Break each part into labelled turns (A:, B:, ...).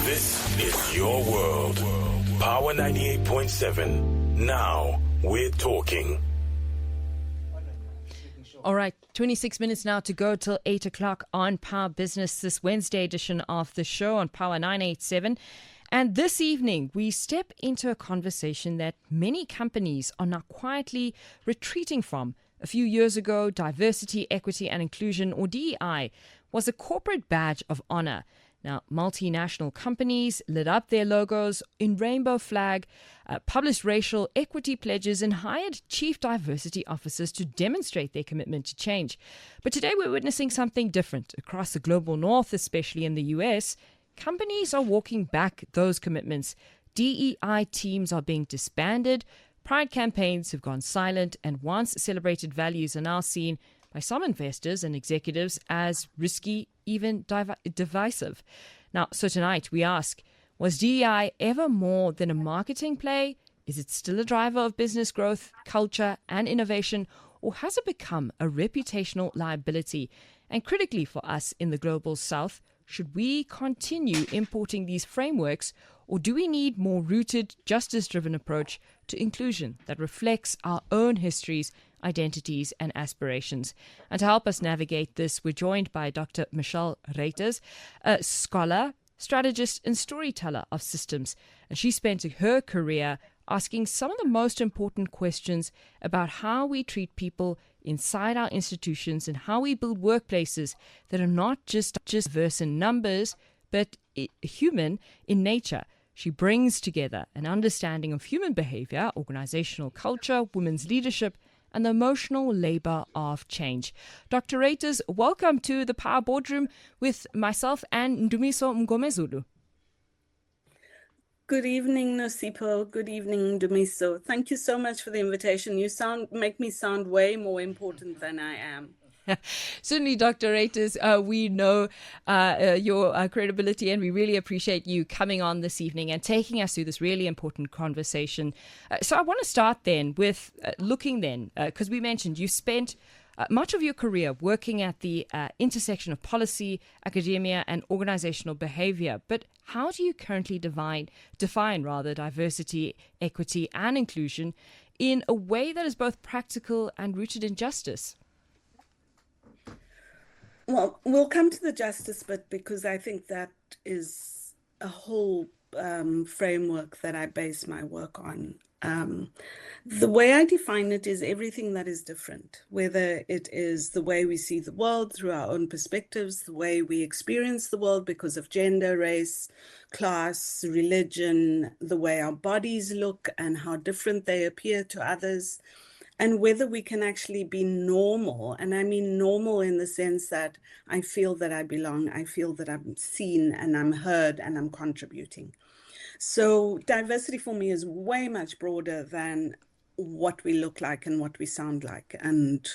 A: This is your world. Power 98.7. Now we're talking.
B: All right, 26 minutes now to go till 8 o'clock on Power Business, this Wednesday edition of the show on Power 987. And this evening, we step into a conversation that many companies are now quietly retreating from. A few years ago, diversity, equity and inclusion, or DEI, was a corporate badge of honor. Now, multinational companies lit up their logos in rainbow flag, published racial equity pledges, and hired chief diversity officers to demonstrate their commitment to change. But today we're witnessing something different. Across the global north, especially in the US, companies are walking back those commitments. DEI teams are being disbanded, pride campaigns have gone silent, and once celebrated values are now seen by some investors and executives as risky, even divisive. Now, so tonight we ask, was DEI ever more than a marketing play? Is it still a driver of business growth, culture and innovation? Or has it become a reputational liability? And critically for us in the global south, should we continue importing these frameworks, or do we need more rooted, justice-driven approach to inclusion that reflects our own histories, identities and aspirations? And to help us navigate this, we're joined by Dr. Michele Ruiters, a scholar, strategist and storyteller of systems. And she spent her career asking some of the most important questions about how we treat people inside our institutions and how we build workplaces that are not just diverse in numbers, but human in nature. She brings together an understanding of human behavior, organizational culture, women's leadership, and the emotional labor of change. Dr. Ruiters, welcome to the Power Boardroom with myself and Nosipho Mgomezulu.
C: Good evening, Nosipho. Good evening, Nosipho. Thank you so much for the invitation. You make me sound way more important than I am.
B: Certainly, Dr. Ruiters, we know your credibility, and we really appreciate you coming on this evening and taking us through this really important conversation. So I want to start then with looking then, because we mentioned you spent much of your career working at the intersection of policy, academia, and organizational behavior. But how do you currently define diversity, equity, and inclusion in a way that is both practical and rooted in justice?
C: Well, we'll come to the justice bit because I think that is a whole framework that I base my work on. The way I define it is everything that is different, whether it is the way we see the world through our own perspectives, the way we experience the world because of gender, race, class, religion, the way our bodies look and how different they appear to others, and whether we can actually be normal. And I mean normal in the sense that I feel that I belong, I feel that I'm seen and I'm heard and I'm contributing. So diversity for me is way much broader than what we look like and what we sound like and,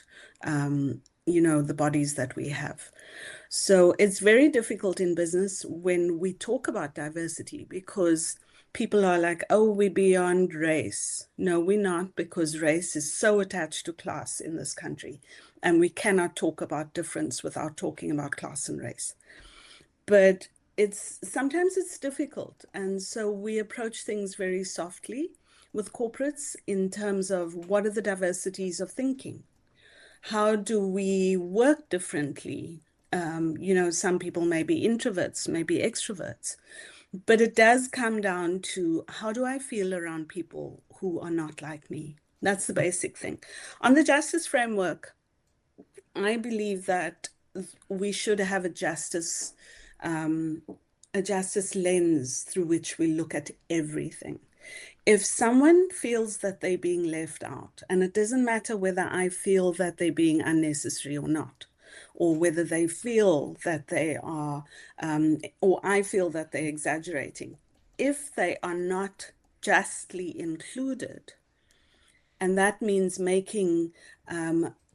C: the bodies that we have. So it's very difficult in business when we talk about diversity because people are like, oh, we're beyond race. No, we're not, because race is so attached to class in this country. And we cannot talk about difference without talking about class and race. But sometimes it's difficult. And so we approach things very softly with corporates in terms of what are the diversities of thinking? How do we work differently? Some people may be introverts, maybe extroverts. But it does come down to how do I feel around people who are not like me? That's the basic thing. On the justice framework, I believe that we should have a justice lens through which we look at everything. If someone feels that they're being left out, and it doesn't matter whether I feel that they're being unnecessary or not, or whether they feel that they are, or I feel that they're exaggerating. If they are not justly included, and that means making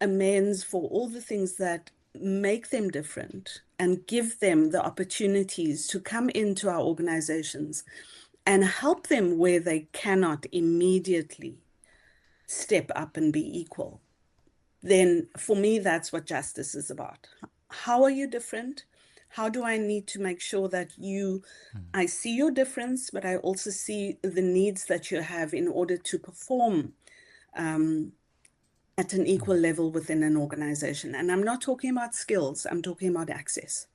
C: amends for all the things that make them different and give them the opportunities to come into our organizations and help them where they cannot immediately step up and be equal, then for me, that's what justice is about. How are you different? How do I need to make sure that I see your difference, but I also see the needs that you have in order to perform at an equal level within an organization? And I'm not talking about skills, I'm talking about access.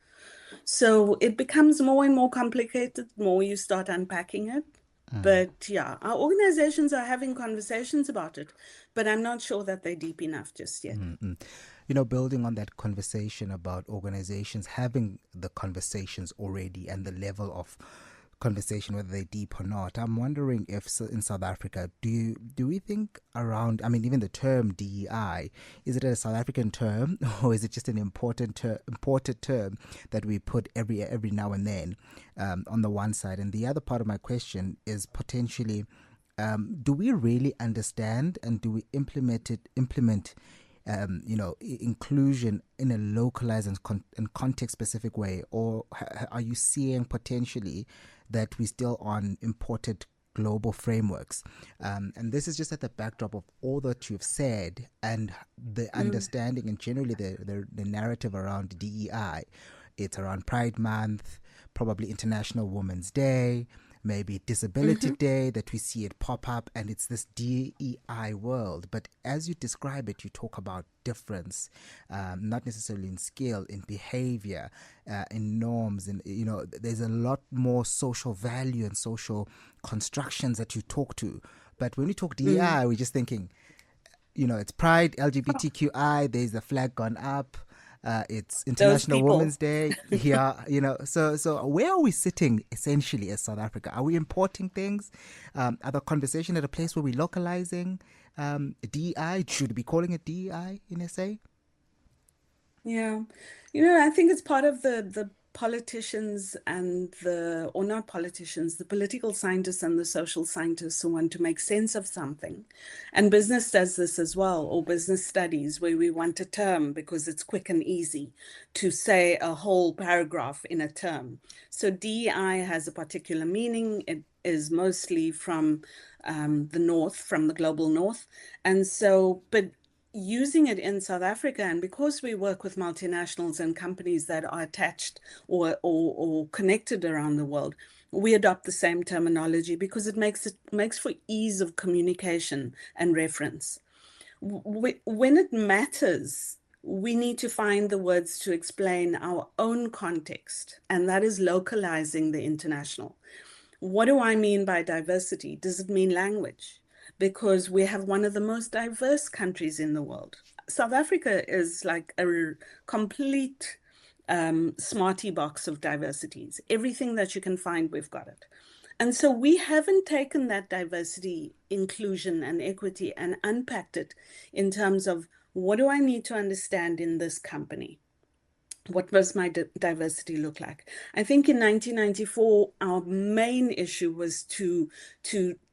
C: So it becomes more and more complicated the more you start unpacking it. But yeah, our organizations are having conversations about it, but I'm not sure that they're deep enough just yet.
D: Building on that conversation about organizations having the conversations already and the level of conversation, whether they're deep or not, I'm wondering if in South Africa, do we think around, even the term DEI, is it a South African term or is it just an imported term that we put every now and then on the one side? And the other part of my question is potentially, do we really understand and do we implement inclusion in a localized and context-specific way, or are you seeing potentially that we're still on imported global frameworks? And this is just at the backdrop of all that you've said and the understanding and generally the narrative around DEI. It's around Pride Month, probably International Women's Day, maybe Disability Day that we see it pop up, and it's this DEI world. But as you describe it, you talk about difference, not necessarily in skill, in behavior, in norms, and there's a lot more social value and social constructions that you talk to. But when we talk DEI, we're just thinking, it's Pride, LGBTQI, there's a flag gone up. It's International Women's Day. Yeah, so where are we sitting essentially as South Africa? Are we importing things? Are the conversation at a place where we're localizing DEI? Should we be calling it DEI in SA?
C: Yeah. I think it's part of the politicians or not politicians, the political scientists and the social scientists who want to make sense of something. And business does this as well, or business studies, where we want a term because it's quick and easy to say a whole paragraph in a term. So DEI has a particular meaning. It is mostly from the north, from the global north. And so, but using it in South Africa, and because we work with multinationals and companies that are attached or connected around the world, we adopt the same terminology because it makes for ease of communication and reference. When it matters, we need to find the words to explain our own context, and that is localizing the international. What do I mean by diversity? Does it mean language? Because we have one of the most diverse countries in the world. South Africa is like a complete smarty box of diversities. Everything that you can find, we've got it. And so we haven't taken that diversity, inclusion, and equity and unpacked it in terms of what do I need to understand in this company? What does my diversity look like? I think in 1994, our main issue was to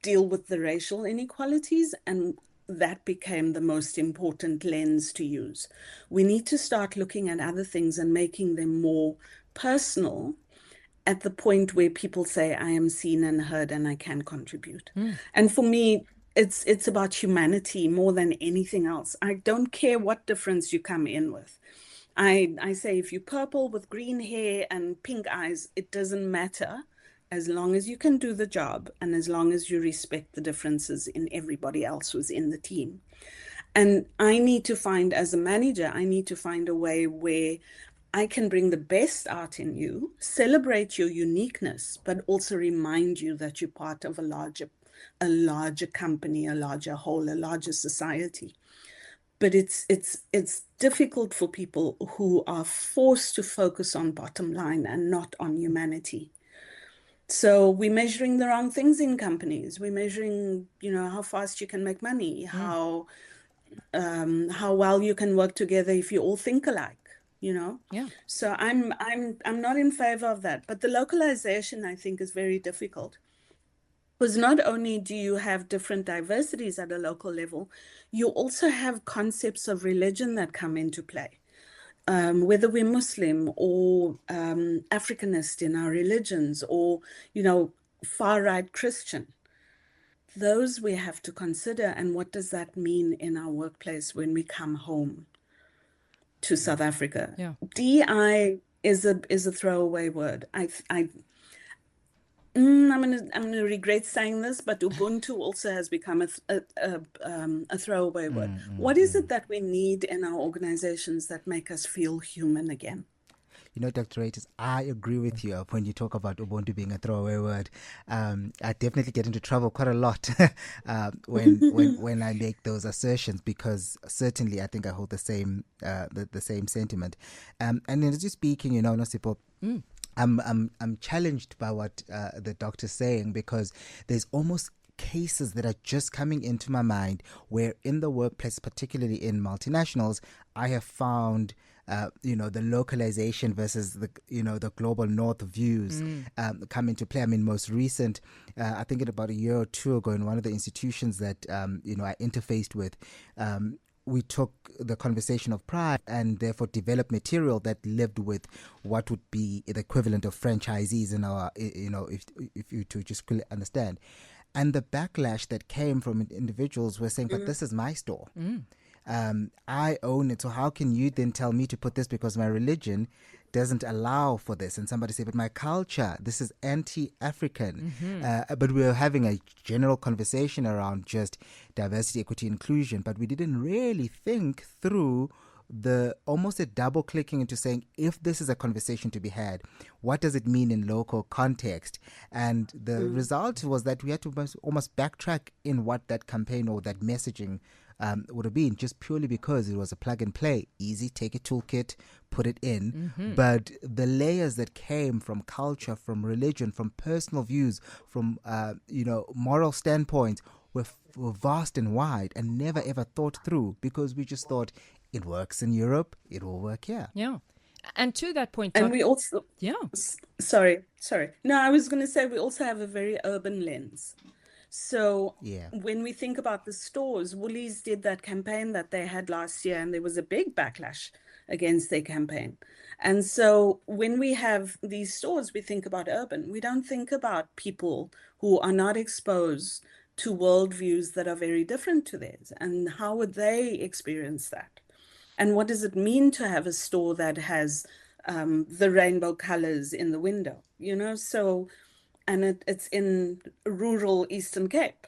C: deal with the racial inequalities, and that became the most important lens to use. We need to start looking at other things and making them more personal at the point where people say, I am seen and heard and I can contribute. And for me, it's about humanity more than anything else. I don't care what difference you come in with. I say if you're purple with green hair and pink eyes, it doesn't matter as long as you can do the job and as long as you respect the differences in everybody else who's in the team. And I need to find, as a manager, I need to find a way where I can bring the best out in you, celebrate your uniqueness, but also remind you that you're part of a larger company, a larger whole, a larger society. But it's difficult for people who are forced to focus on bottom line and not on humanity. So we're measuring the wrong things in companies. We're measuring, how fast you can make money, how well you can work together if you all think alike.
B: Yeah.
C: So I'm not in favor of that. But the localization, I think, is very difficult. Because not only do you have different diversities at a local level, you also have concepts of religion that come into play. Whether we're Muslim or Africanist in our religions or, far-right Christian, those we have to consider. And what does that mean in our workplace when we come home to South Africa?
B: Yeah.
C: DEI is a throwaway word. I'm gonna regret saying this, but Ubuntu also has become a throwaway word. What is it that we need in our organizations that make us feel human again?
D: You know, Dr. Ruiters, I agree with you when you talk about Ubuntu being a throwaway word. I definitely get into trouble quite a lot when I make those assertions, because certainly I think I hold the same sentiment. And as you're speaking, you know, Nosipho, I'm challenged by what the doctor's saying, because there's almost cases that are just coming into my mind where in the workplace, particularly in multinationals, I have found the localization versus the global north views come into play. I mean, most recent, I think about a year or two ago, in one of the institutions that I interfaced with, we took the conversation of pride and therefore developed material that lived with what would be the equivalent of franchisees in our, if you to just clearly understand. And the backlash that came from individuals were saying, but this is my store. I own it. So how can you then tell me to put this because my religion doesn't allow for this? And somebody say, but my culture, this is anti-African. But we were having a general conversation around just diversity, equity, inclusion, but we didn't really think through the almost a double clicking into saying, if this is a conversation to be had, what does it mean in local context? And the result was that we had to almost backtrack in what that campaign or that messaging would have been, just purely because it was a plug and play, easy, take a toolkit, put it in. But the layers that came from culture, from religion, from personal views, from moral standpoints were vast and wide and never ever thought through, because we just thought it works in Europe, it will work here.
B: Yeah. And to that point,
C: And we also,
B: yeah.
C: Sorry. No, I was going to say we also have a very urban lens. So when we think about the stores, Woolies did that campaign that they had last year, and there was a big backlash against their campaign. And so when we have these stores, we think about urban. We don't think about people who are not exposed to worldviews that are very different to theirs, and how would they experience that? And what does it mean to have a store that has the rainbow colors in the window, So, and it's in rural Eastern Cape.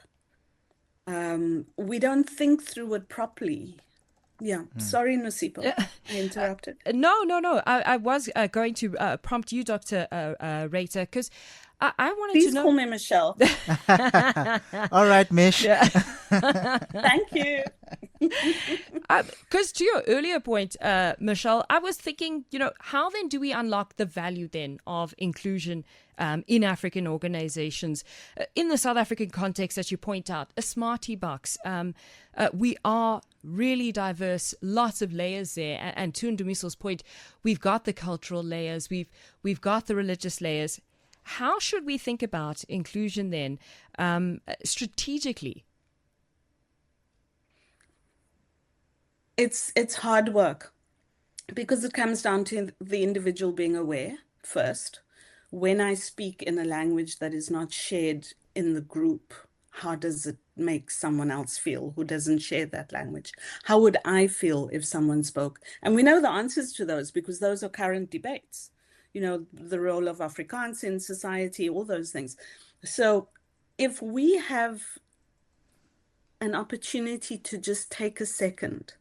C: We don't think through it properly. Yeah. Sorry, Nosipho. I interrupted.
B: No. I was going to prompt you, Dr. Ruiter, because I wanted
C: Please
B: to know.
C: call me Michele.
D: All right, Mish.
C: Thank you.
B: Because to your earlier point, Michele, I was thinking, how then do we unlock the value then of inclusion in African organizations? In the South African context, as you point out, a smarty box. We are really diverse, lots of layers there. And to Ndumiso's point, we've got the cultural layers, we've got the religious layers. How should we think about inclusion then, strategically?
C: It's hard work, because it comes down to the individual being aware first. When I speak in a language that is not shared in the group, how does it make someone else feel who doesn't share that language? How would I feel if someone spoke? And we know the answers to those, because those are current debates. The role of Afrikaans in society, all those things. So if we have an opportunity to just take a second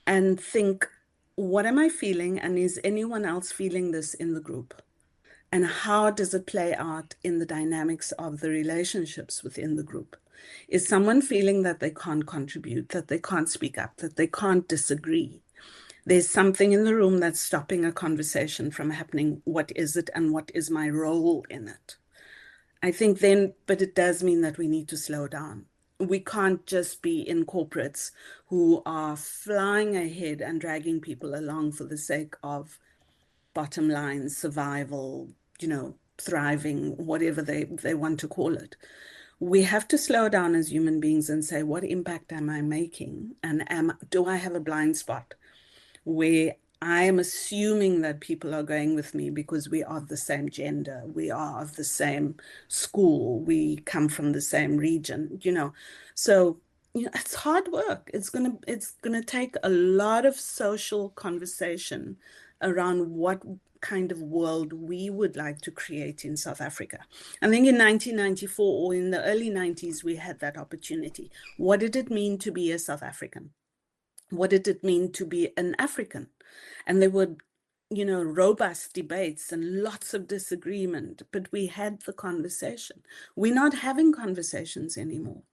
C: and think, what am I feeling? And is anyone else feeling this in the group? And how does it play out in the dynamics of the relationships within the group? Is someone feeling that they can't contribute, that they can't speak up, that they can't disagree? There's something in the room that's stopping a conversation from happening. What is it, and what is my role in it? I think then, but it does mean that we need to slow down. We can't just be in corporates who are flying ahead and dragging people along for the sake of bottom line, survival, thriving, whatever they want to call it. We have to slow down as human beings and say, what impact am I making? And do I have a blind spot where I am assuming that people are going with me because we are of the same gender, we are of the same school, we come from the same region, So, it's hard work. It's gonna take a lot of social conversation around what kind of world we would like to create in South Africa. I think in 1994 or in the early 90s, we had that opportunity. What did it mean to be a South African? What did it mean to be an African? And there were, robust debates and lots of disagreement, but we had the conversation. We're not having conversations anymore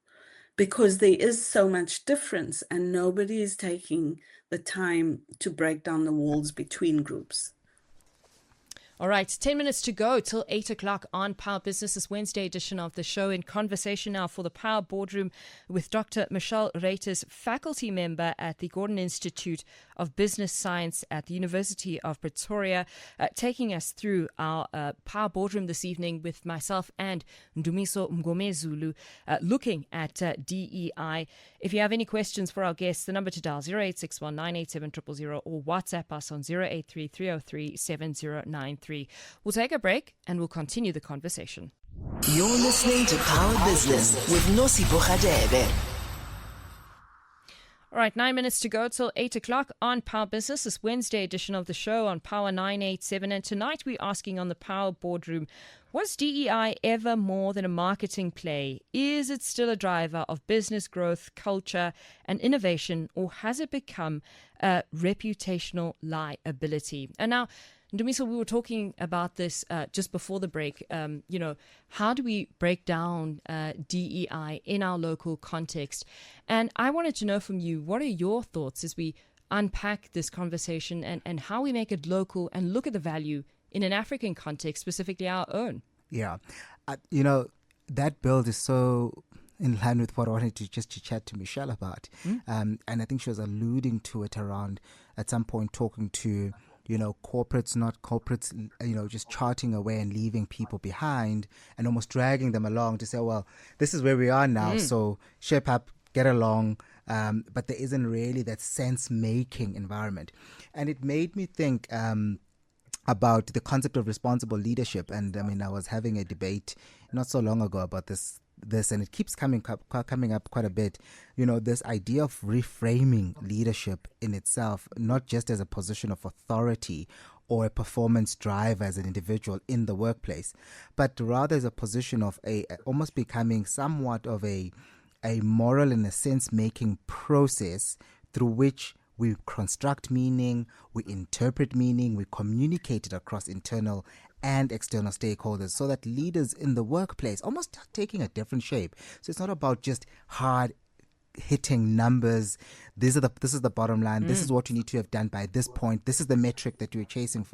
C: because there is so much difference and nobody is taking the time to break down the walls between groups.
B: All right, 10 minutes to go till 8 o'clock on Power Business, this Wednesday edition of the show. In conversation now for the Power Boardroom with Dr. Michele Ruiters, faculty member at the Gordon Institute of Business Science at the University of Pretoria, taking us through our Power Boardroom this evening with myself and Ndumiso Mgomezulu, looking at DEI. If you have any questions for our guests, the number to dial 0861 987 000 or WhatsApp us on 083 303 7093. We'll take a break and we'll continue the conversation.
E: You're listening to Power Business with Nosipho Radebe.
B: All right, 9 minutes to go till 8 o'clock on Power Business, this Wednesday edition of the show on Power 987. And tonight we're asking on the Power Boardroom, was DEI ever more than a marketing play? Is it still a driver of business growth, culture, and innovation, or has it become a reputational liability? And now, Ndumiso, we were talking about this just before the break. How do we break down DEI in our local context? And I wanted to know from you, what are your thoughts as we unpack this conversation and how we make it local and look at the value in an African context, specifically our own?
D: Yeah. That build is so in line with what I wanted to chat to Michele about. And I think she was alluding to it around at some point talking to corporates, not corporates, just charting away and leaving people behind and almost dragging them along to say, well, this is where we are now, so shape up, get along. But there isn't really that sense-making environment. And it made me think about the concept of responsible leadership. And I was having a debate not so long ago about this, and it keeps coming up quite a bit, this idea of reframing leadership in itself, not just as a position of authority or a performance drive as an individual in the workplace, but rather as a position of almost becoming somewhat of a moral and a sense-making process through which we construct meaning, we interpret meaning, we communicate it across internal and external stakeholders so that leaders in the workplace almost start taking a different shape. So it's not about just hard hitting numbers. This is the bottom line. This is what you need to have done by this point. This is the metric that you're chasing.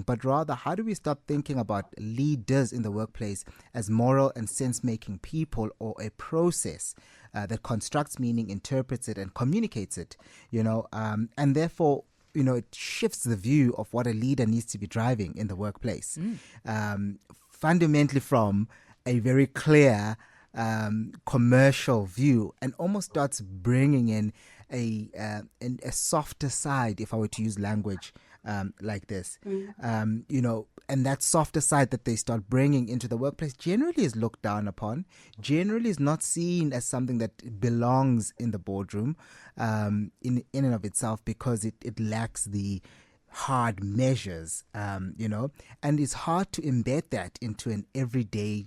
D: But rather, how do we stop thinking about leaders in the workplace as moral and sense-making people, or a process that constructs meaning, interprets it, and communicates it? And therefore, it shifts the view of what a leader needs to be driving in the workplace, fundamentally from a very clear commercial view, and almost starts bringing in a softer side, if I were to use language like this. And that softer side that they start bringing into the workplace generally is looked down upon, generally is not seen as something that belongs in the boardroom in and of itself, because it lacks the hard measures, and it's hard to embed that into an everyday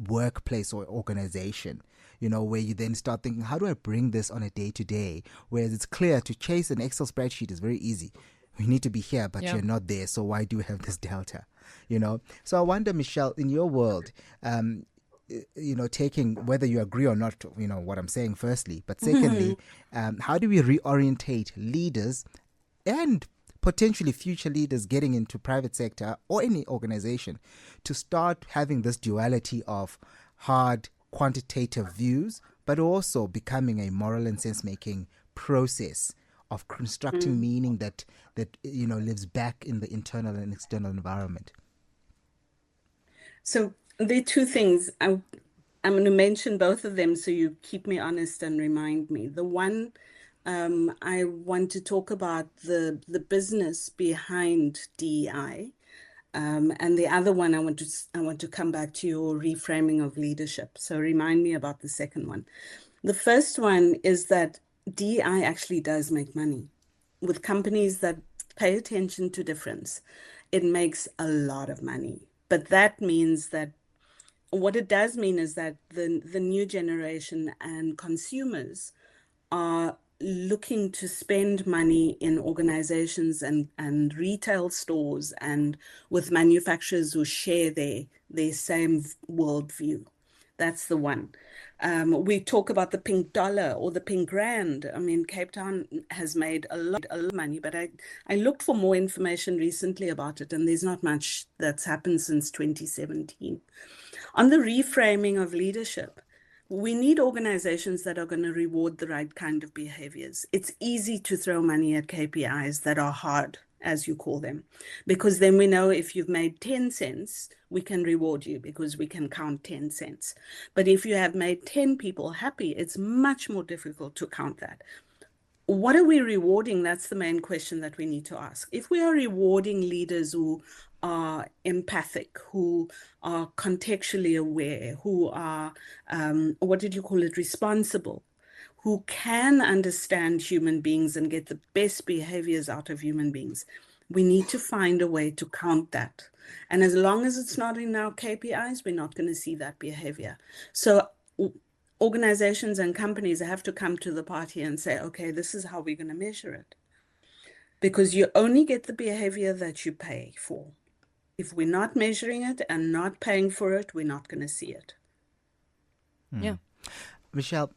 D: workplace or organization, where you then start thinking, how do I bring this on a day-to-day? Whereas it's clear to chase an Excel spreadsheet is very easy. We need to be here, but you're not there. So why do we have this delta? So I wonder, Michele, in your world, taking whether you agree or not, what I'm saying firstly, but secondly, how do we reorientate leaders and potentially future leaders getting into private sector or any organization to start having this duality of hard quantitative views, but also becoming a moral and sense-making process of constructing meaning that lives back in the internal and external environment?
C: So there are two things. I'm going to mention both of them so you keep me honest and remind me. The one, I want to talk about the business behind DEI. And the other one, I want to come back to your reframing of leadership. So remind me about the second one. The first one is that DEI actually does make money with companies that pay attention to difference, it makes a lot of money. But that means that what it does mean is that the new generation and consumers are looking to spend money in organizations and retail stores and with manufacturers who share their same worldview. That's the one. We talk about the pink dollar or the pink rand. I mean, Cape Town has made a lot of money, but I looked for more information recently about it, and there's not much that's happened since 2017. On the reframing of leadership, we need organizations that are going to reward the right kind of behaviors. It's easy to throw money at KPIs that are hard, as you call them, because then we know if you've made 10 cents, we can reward you because we can count 10 cents. But if you have made 10 people happy, it's much more difficult to count that. What are we rewarding? That's the main question that we need to ask. If we are rewarding leaders who are empathic, who are contextually aware, who are, responsible, who can understand human beings and get the best behaviors out of human beings, we need to find a way to count that. And as long as it's not in our KPIs, we're not going to see that behavior. So organizations and companies have to come to the party and say, okay, this is how we're going to measure it. Because you only get the behavior that you pay for. If we're not measuring it and not paying for it, we're not going to see it.
B: Yeah.
D: Michele,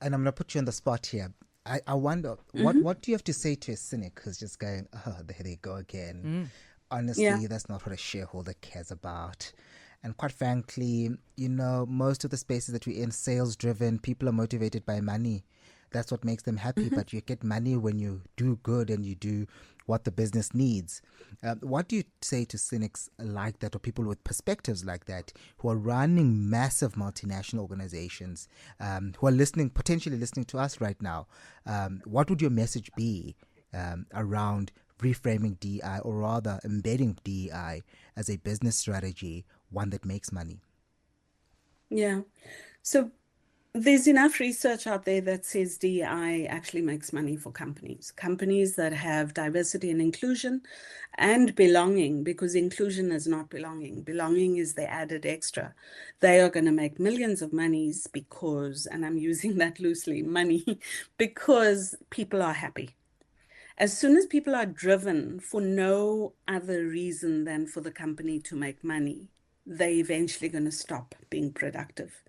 D: and I'm going to put you on the spot here. I wonder, what do you have to say to a cynic who's just going, oh, there they go again. Honestly, that's not what a shareholder cares about. And quite frankly, most of the spaces that we're in, sales-driven, people are motivated by money. That's what makes them happy. But you get money when you do good and you do what the business needs. What do you say to cynics like that, or people with perspectives like that, who are running massive multinational organizations, who are potentially listening to us right now? What would your message be around reframing DEI, or rather embedding DEI as a business strategy, one that makes money?
C: Yeah. So there's enough research out there that says DEI actually makes money for companies. Companies that have diversity and inclusion and belonging, because inclusion is not belonging. Belonging is the added extra. They are going to make millions of monies because, and I'm using that loosely, money, because people are happy. As soon as people are driven for no other reason than for the company to make money, they're eventually going to stop being productive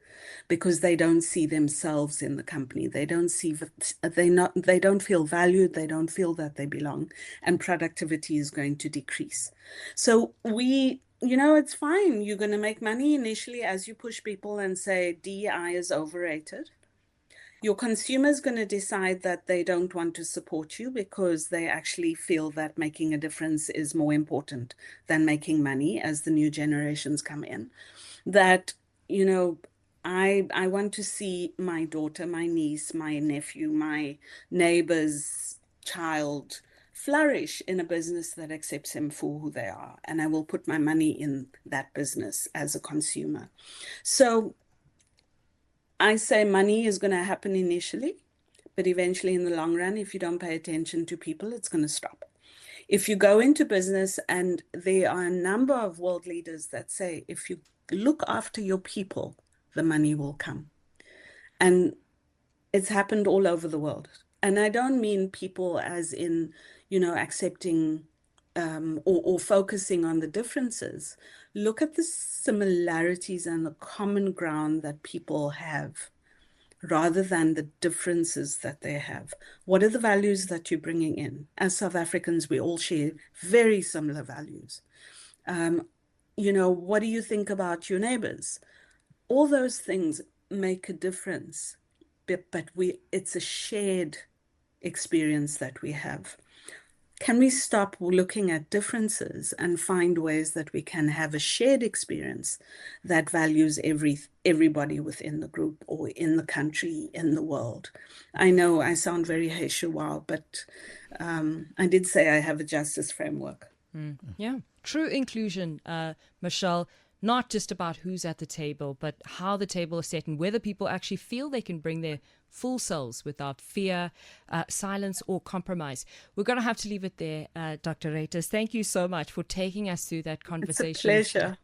C: because they don't see themselves in the company. They don't feel valued. They don't feel that they belong, and productivity is going to decrease. So it's fine. You're going to make money initially as you push people and say DEI is overrated. Your consumer is going to decide that they don't want to support you because they actually feel that making a difference is more important than making money as the new generations come in. That, I want to see my daughter, my niece, my nephew, my neighbor's child flourish in a business that accepts him for who they are. And I will put my money in that business as a consumer. So I say money is going to happen initially, but eventually in the long run, if you don't pay attention to people, it's going to stop. If you go into business, and there are a number of world leaders that say, if you look after your people, the money will come. And it's happened all over the world. And I don't mean people as in, accepting or focusing on the differences. Look at the similarities and the common ground that people have rather than the differences that they have. What are the values that you're bringing in? As South Africans, we all share very similar values. What do you think about your neighbors? All those things make a difference, but it's a shared experience that we have. Can we stop looking at differences and find ways that we can have a shared experience that values everybody within the group or in the country, in the world? I know I sound very Heshuwa, but I did say I have a justice framework.
B: Yeah, true inclusion, Michele. not just about who's at the table, but how the table is set and whether people actually feel they can bring their full selves without fear, silence, or compromise. We're going to have to leave it there, Dr. Ruiters. Thank you so much for taking us through that conversation.
C: It's a pleasure.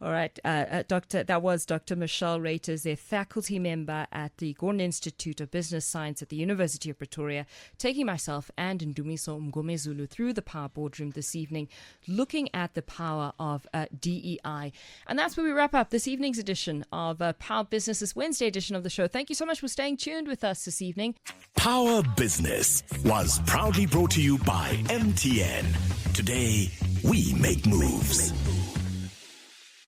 B: All right, that was Dr. Michele Ruiters, a faculty member at the Gordon Institute of Business Science at the University of Pretoria, taking myself and Ndumiso Mgomezulu through the Power Boardroom this evening, looking at the power of DEI. And that's where we wrap up this evening's edition of Power Business, this Wednesday edition of the show. Thank you so much for staying tuned with us this evening.
A: Power Business was proudly brought to you by MTN. Today, we make moves.